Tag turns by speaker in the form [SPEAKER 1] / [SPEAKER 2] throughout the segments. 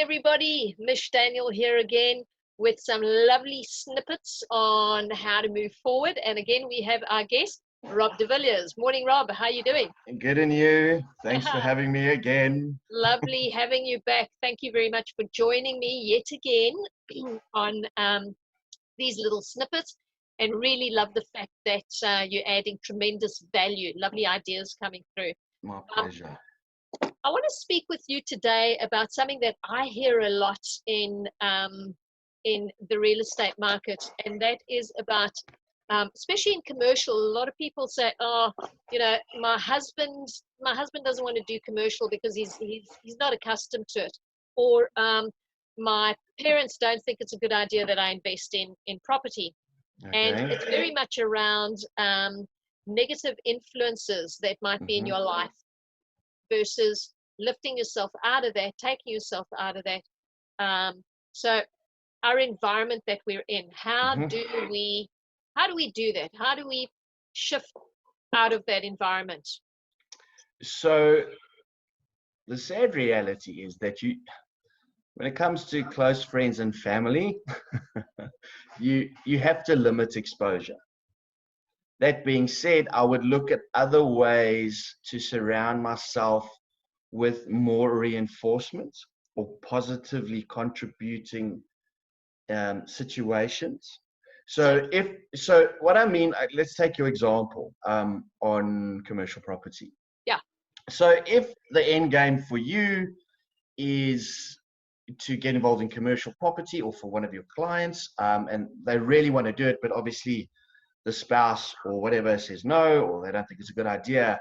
[SPEAKER 1] everybody. Mish Daniel here again with some lovely snippets on how to move forward. And again, we have our guest, Rob De Villiers. Morning, Rob. How are you doing?
[SPEAKER 2] Good, and you? Thanks for having me again.
[SPEAKER 1] Lovely having you back. Thank you very much for joining me yet again on these little snippets, and really love the fact that you're adding tremendous value. Lovely ideas coming through.
[SPEAKER 2] My pleasure.
[SPEAKER 1] I want to speak with you today about something that I hear a lot in the real estate market, and that is about, especially in commercial. A lot of people say, "Oh, you know, my husband doesn't want to do commercial because he's not accustomed to it," or my parents don't think it's a good idea that I invest in property.
[SPEAKER 2] Okay.
[SPEAKER 1] And it's very much around negative influences that might be in your life versus lifting yourself out of that, taking yourself out of that. So our environment that we're in, how do we do that? How do we shift out of that environment?
[SPEAKER 2] So the sad reality is that when it comes to close friends and family, you have to limit exposure. That being said, I would look at other ways to surround myself with more reinforcement or positively contributing situations. So what I mean, let's take your example on commercial property.
[SPEAKER 1] Yeah.
[SPEAKER 2] So if the end game for you is to get involved in commercial property, or for one of your clients, and they really want to do it, but obviously the spouse or whatever says no, or they don't think it's a good idea,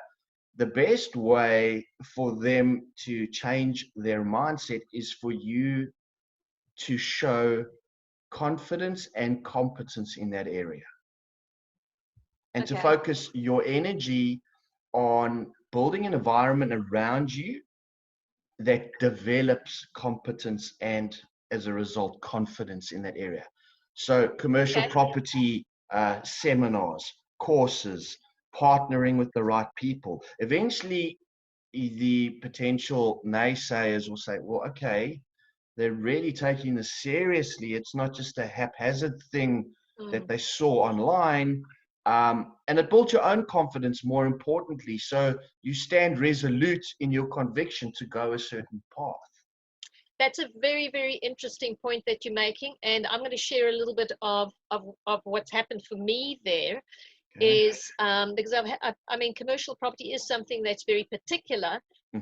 [SPEAKER 2] the best way for them to change their mindset is for you to show confidence and competence in that area, and to focus your energy on building an environment around you that develops competence and, as a result, confidence in that area. So commercial property seminars, courses, partnering with the right people. Eventually, the potential naysayers will say, well, okay, they're really taking this seriously. It's not just a haphazard thing that they saw online. And it builds your own confidence, more importantly. So you stand resolute in your conviction to go a certain path.
[SPEAKER 1] That's a very, very interesting point that you're making. And I'm going to share a little bit of what's happened for me there. Is because I mean, commercial property is something that's very particular.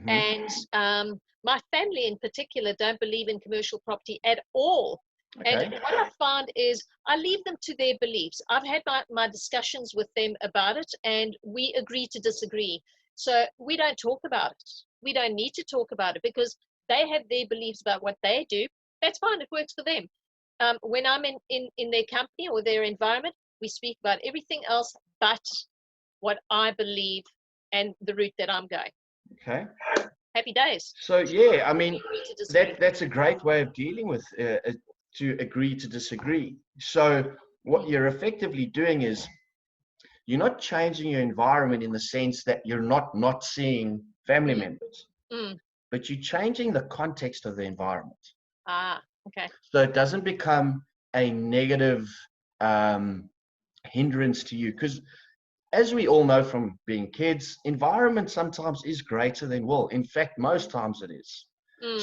[SPEAKER 1] And my family in particular don't believe in commercial property at all. And what I found is I leave them to their beliefs. I've had my discussions with them about it, and we agree to disagree. So we don't talk about it. We don't need to talk about it because they have their beliefs about what they do. That's fine. It works for them. When I'm in their company or their environment, we speak about everything else but what I believe and the route that I'm going.
[SPEAKER 2] Okay.
[SPEAKER 1] Happy days.
[SPEAKER 2] So yeah, I mean, that's a great way of dealing with to agree to disagree. So what you're effectively doing is you're not changing your environment in the sense that you're not seeing family members, but you're changing the context of the environment.
[SPEAKER 1] Okay.
[SPEAKER 2] So it doesn't become a negative hindrance to you, because as we all know from being kids, environment sometimes is greater than will. In fact, most times it is.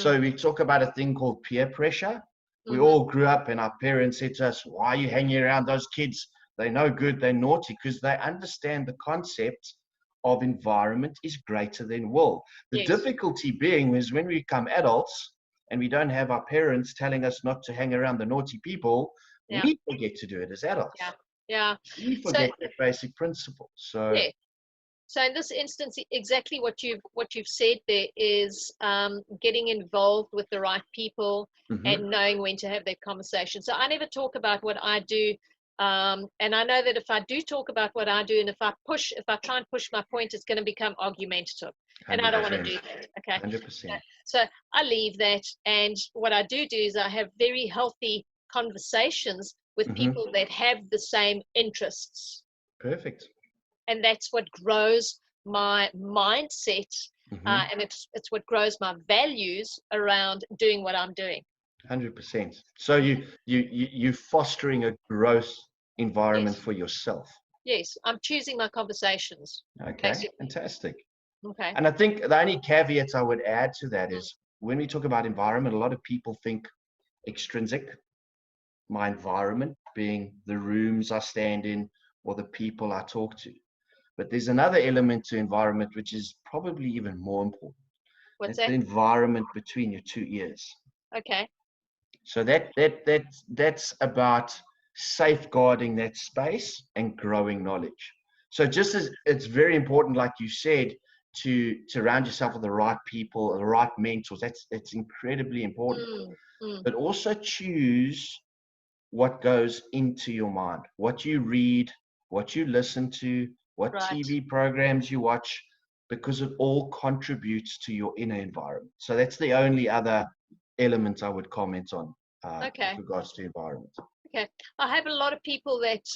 [SPEAKER 2] So we talk about a thing called peer pressure. We all grew up and our parents said to us, why are you hanging around those kids? They're no good, they're naughty, because they understand the concept of environment is greater than will. The difficulty being is when we become adults and we don't have our parents telling us not to hang around the naughty people, we forget to do it as adults.
[SPEAKER 1] Yeah.
[SPEAKER 2] We forget that basic principle. So
[SPEAKER 1] So in this instance, exactly what you've said there is getting involved with the right people and knowing when to have that conversation. So I never talk about what I do, and I know that if I do talk about what I do, and if I try and push my point, it's going to become argumentative, and 100%. I don't want to do that. Okay.
[SPEAKER 2] 100%.
[SPEAKER 1] So I leave that, and what I do is I have very healthy conversations with people that have the same interests.
[SPEAKER 2] Perfect.
[SPEAKER 1] And that's what grows my mindset and it's what grows my values around doing what I'm doing.
[SPEAKER 2] 100%. So you're fostering a growth environment
[SPEAKER 1] Yes.
[SPEAKER 2] for yourself.
[SPEAKER 1] Yes, I'm choosing my conversations.
[SPEAKER 2] Okay,
[SPEAKER 1] Basically.
[SPEAKER 2] fantastic.
[SPEAKER 1] Okay.
[SPEAKER 2] And I think the only caveat I would add to that is when we talk about environment, a lot of people think extrinsic, my environment being the rooms I stand in or the people I talk to. But there's another element to environment which is probably even more important.
[SPEAKER 1] What's
[SPEAKER 2] It's the
[SPEAKER 1] that?
[SPEAKER 2] environment between your two ears.
[SPEAKER 1] Okay.
[SPEAKER 2] So that's about safeguarding that space and growing knowledge. So just as it's very important, like you said, to surround yourself with the right people, the right mentors. That's incredibly important. But also choose what goes into your mind, what you read, what you listen to, what
[SPEAKER 1] Right.
[SPEAKER 2] TV programs you watch, because it all contributes to your inner environment. So that's the only other element I would comment on
[SPEAKER 1] Okay.
[SPEAKER 2] with regards to environment.
[SPEAKER 1] Okay. I have a lot of people that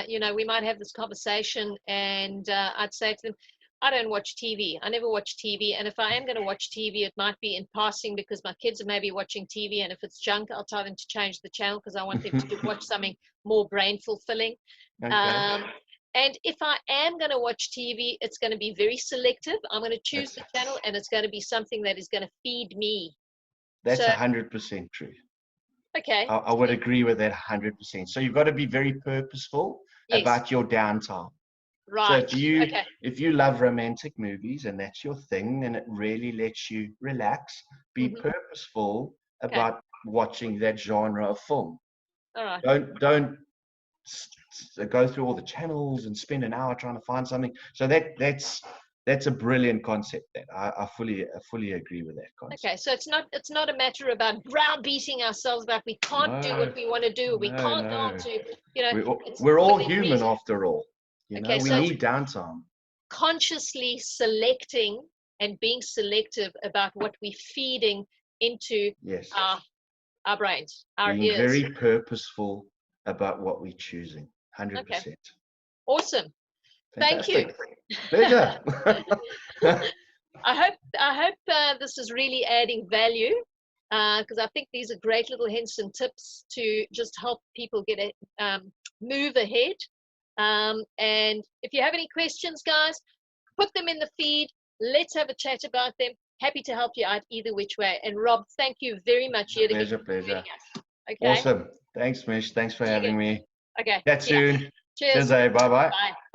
[SPEAKER 1] you know, we might have this conversation, and I'd say to them, I don't watch TV. I never watch TV. And if I am going to watch TV, it might be in passing because my kids are maybe watching TV. And if it's junk, I'll tell them to change the channel because I want them to watch something more brain fulfilling.
[SPEAKER 2] Okay.
[SPEAKER 1] And if I am going to watch TV, it's going to be very selective. I'm going to choose the channel, and it's going to be something that is going to feed me.
[SPEAKER 2] That's
[SPEAKER 1] So,
[SPEAKER 2] 100% true.
[SPEAKER 1] okay.
[SPEAKER 2] I would agree with that 100%. So you've got to be very purposeful about your downtime.
[SPEAKER 1] Right.
[SPEAKER 2] So if you love romantic movies and that's your thing and it really lets you relax, be purposeful about watching that genre of film.
[SPEAKER 1] All right.
[SPEAKER 2] Don't go through all the channels and spend an hour trying to find something. So that's a brilliant concept. That I fully agree with that concept.
[SPEAKER 1] Okay, so it's not a matter about browbeating ourselves about we can't do what we want to do. We can't go on to, you know.
[SPEAKER 2] We're all human after all. You know,
[SPEAKER 1] okay,
[SPEAKER 2] we
[SPEAKER 1] so
[SPEAKER 2] need downtime.
[SPEAKER 1] Consciously selecting and being selective about what we're feeding into our brains, our
[SPEAKER 2] being
[SPEAKER 1] ears.
[SPEAKER 2] Very purposeful about what we're choosing. 100%.
[SPEAKER 1] Okay. Awesome.
[SPEAKER 2] Fantastic.
[SPEAKER 1] Thank you.
[SPEAKER 2] Pleasure.
[SPEAKER 1] I hope this is really adding value, because I think these are great little hints and tips to just help people get move ahead. And if you have any questions, guys, put them in the feed. Let's have a chat about them. Happy to help you out either which way. And Rob, thank you very much.
[SPEAKER 2] Pleasure.
[SPEAKER 1] Okay.
[SPEAKER 2] Awesome. Thanks, Mish. Thanks for having me.
[SPEAKER 1] Okay.
[SPEAKER 2] Chat soon.
[SPEAKER 1] Cheers.
[SPEAKER 2] Cheers. Bye-bye.
[SPEAKER 1] Bye.